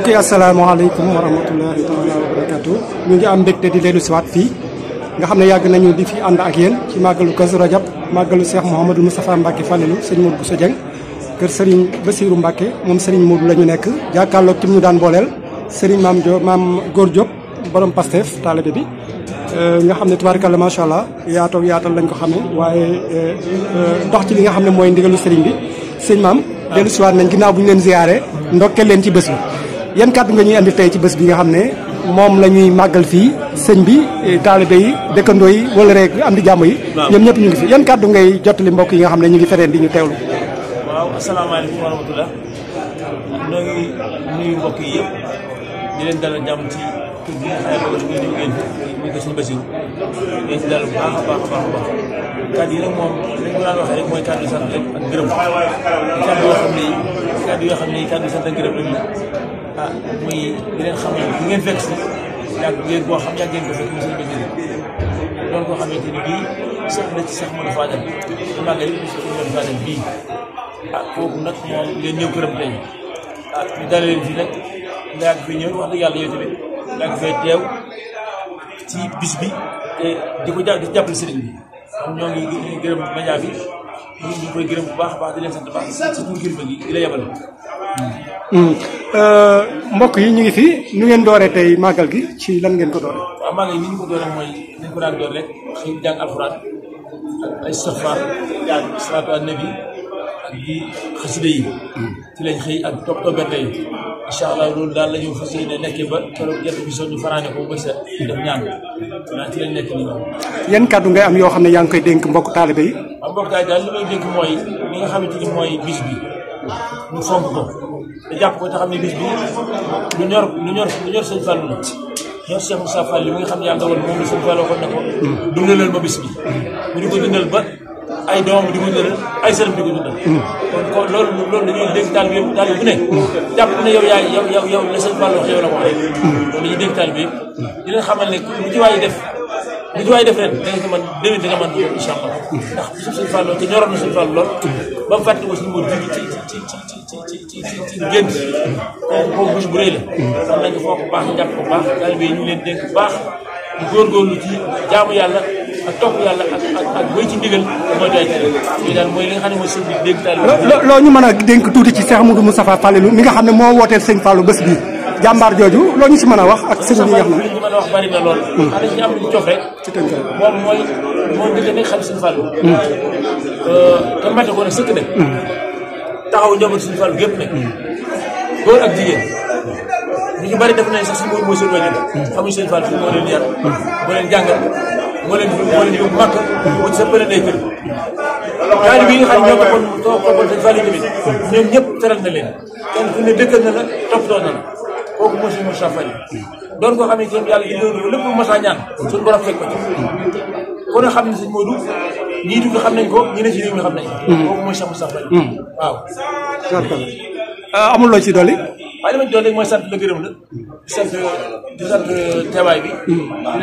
mbokk yi asalaamaaleykum wa rahmatullahi taala wa barakatu ñu ngi am mbégte di leenu siwaat fii nga xam ne yàgg nañu di fi ànd ak yéen ci màggalu Kazu Rajab màggalu Cheikh Mouhamadou Moustapha Mbacke Falilou sëñ Modou Bousso Dieng kër Serigne Bassirou Mbacke moom Serigne Modou la ñu nekk jàkkaarloog ki mu daan booleel Serigne maam Góor Diop borom Pastef taalibe bi nga xam ne tubaarkalla macha allah yaatoo yaatal lañ ko xamee waaye dox ci li nga xam ne mooy ndigalu Serigne bi sëñ maam dellu siwaat nañ ginnaaw bu ñu leen ziyaare ndokkeel leen ci bés bi yan kàddu nga ñuy andi tey ci bés bi nga xam ne moom la ñuy màggal fii sëñ bi taalibe yi dëkkandoo yi wala rek am di jàmm yi ñoom ñëpp ñu ngi fi yan kàddu ngay jottali mbokk yi nga xam ne ñu ngi fereen di ñu teewlu. waaw asalaamaaleykum wa rahmatulah ñoo ngi nuyu mbokk yi yëpp di leen dalal jàmm ci kër gi nga xam ne ngeen ngeen muy ko sëñ Bassirou ngeen ci dalal bu baax a baax a baax a baax kàddu yi nag moom li ñu daan waxee rek mooy kàddu sant rek ak gërëm kàddu yoo xam ne kàddu sant ak gërëm rek la ah muy di leen xam ne bu ngeen fekk si yàgg ngeen koo xam yàgg ngeen ko fekk mu sëñ Bassirou doon koo xamante ni bii seet na ci Cheikh Modou Fadal di màggal yi Cheikh Modou Fadal bii ah kooku nag moom ngeen ñëw këram tey ah ñu dalal leen fii nag nga yàgg fii ñëw wax dëgg yàlla yow tamit nga yàgg fee teew ci bis bi te di ko di jàppale sëriñ bi kon ñoo ngi gërëm média bi ñu ngi koy gërëm bu baax a baax di leen sant baax si tur kilifa gi di la yebal. mbokk yi ñu ngi fi nu ngeen dooree tey màggal gi ci lan ngeen ko dooree. waaw màggal yi ni ñu ko dooree mooy dañ ko daan door rek xëy jàng alxuraan ak ay istighfar jàng salaatu an nabi ak di xasida yi ci lañ xëy ak topp berte yi incha allah loolu daal la ñu fas yéene nekkee ba keroog jant bi soo ñu fanaane ko ba set def ñaan naa ci lañ nekk nii. yan kàddu ngay am yoo xam ne yaa ngi koy dénk mbokk taalibe yi. waaw mbokk taalibe daal li may dénk mooy li nga xamante ni mooy bis bi ñu fonk ko te jàpp ko te xam ne bis bi lu ñor sëñ Fallou la ñor Cheikh Moussa Fall li nga xam ne yàlla dogal moom la sëñ Fallou waxoon na ko dundalal ma bis bi mu di ko dundal ba ay doomam di ko dundal ay sëram di ko dundal kon loolu dañuy dégg taal bi yëpp taal bi bu ne jàpp ne yow la sëñ Fallou wax yow la ko waxee loolu dañuy dégg taal bi yëpp di leen xamal ne lu ci waay def ren da nga ko mën déwén da nga mën ko incha allah ndax bisu sëñ Fallou te ñoroon na sëñ Fallou lool ba mu fàttali ko suñu mot ci gént kooku bis bu rëy la xam nañ ko foofu bu baax ñu jàpp ko bu baax taalibe yi ñu leen dénk bu baax ñu góorgóorlu ci jaamu yàlla ak topp yàlla ak boy ci ndigal mooy doy ci lii daal mooy li nga xam ne mooy sëñ bi dénk taalibe loo ñu mën a dénk tuuti ci Cheikh Modou Moustapha Falilou mi nga xam ne moo wooteel sëñ Fallou bés bi jàmbaar jooju loo ñu si mën a wax ak sëñ bi nga xam ne li ñu mën a wax bari na lool xanaa ci am lu cof rek ci tënk moom mooy dëgg nekk xam sëñ Fallou te mate ko nag sëkk nag taxaw njaboot sëñ Fallou gépp nag góor ak jigéen ñu bari def nañ sax si mooy seen wajur xamuñ sëñ Fallou moo leen yar moo leen jàngal moo leen yóbbu màkk mu ci sa bële day kër taalibe yi nga xam ne ñoo toppoon sëñ Fallou tamit ñoom ñëpp teral na leen kenn ku ne dëkkal na la toppatoo na la kooku mooy suñu Moussa Fall doon ko xam ne itam yàlla di lépp lu mas a ñaan suñu borom fekk ko ci kon nag xam ne sëñ Modou ñii dugg xam nañ ko ñi ne ci réew mi xam nañ ko kooku mooy Cheikh Moussa Fall waaw amul loo ci dolli. waaye li ma ci dolli mooy sant la gërëm la di sant teewaay bi di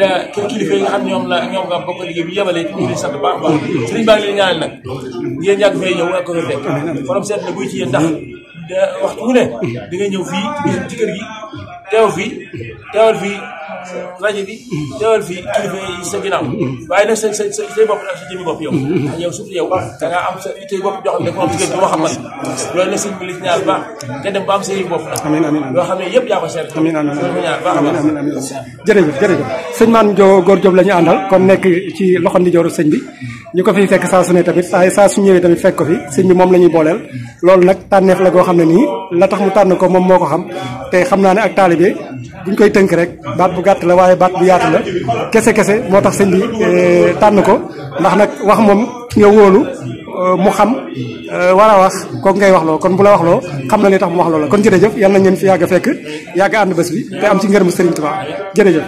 la kilifa yi nga xam ne ñoom nga bokk liggéey bi yebalee ñu ngi sant baax baax sëriñ baa ngi leen ñaanal nag yéen yàgg fay ñëw ak ko fekk forom seet na buy ci yéen ndax waxtu wu ne di nga ñëw fii ci kër gi teewal fii rajo bi teewal fii kilifa yi sa ginnaaw waaye nag say bopp ak sa jëmi bopp yow ndax yow surtout yow da ngaa am sa itay bopp jox ne ko am diggante boo xam man loolu nag sëñ bi li ci ñaar baax te dem ba am sa yëf bopp nag loo xam ne yëpp yaa ko seet loolu ko ñaar baax a baax jërëjëf sëñ Maam Góor Diop la ñu àndal kon nekk ci loxo ndijooru sëñ bi ñu ko fiy fekk saa su ne tamit saa su ñëwee tamit fekk ko fi sëñ bi moom la ñuy booleel loolu nag tànneef la goo xam ne nii la tax mu tànn ko moom moo ko xam te xam naa ne ak taalibe buñ koy tënk rek baat bu gàtt la waaye baat bu yaatu la kese moo tax sëñ bi tànn ko ndax nag wax moom ki nga wóolu mu xam war a wax kooku ngay wax loo kon bu la wax loo xam na li tax mu wax loo la kon jërëjëf yal nañ leen fi yàgg a fekk yàgg ànd bés bi te am ci ngërëmu Sëriñ Tuubaa jërëjëf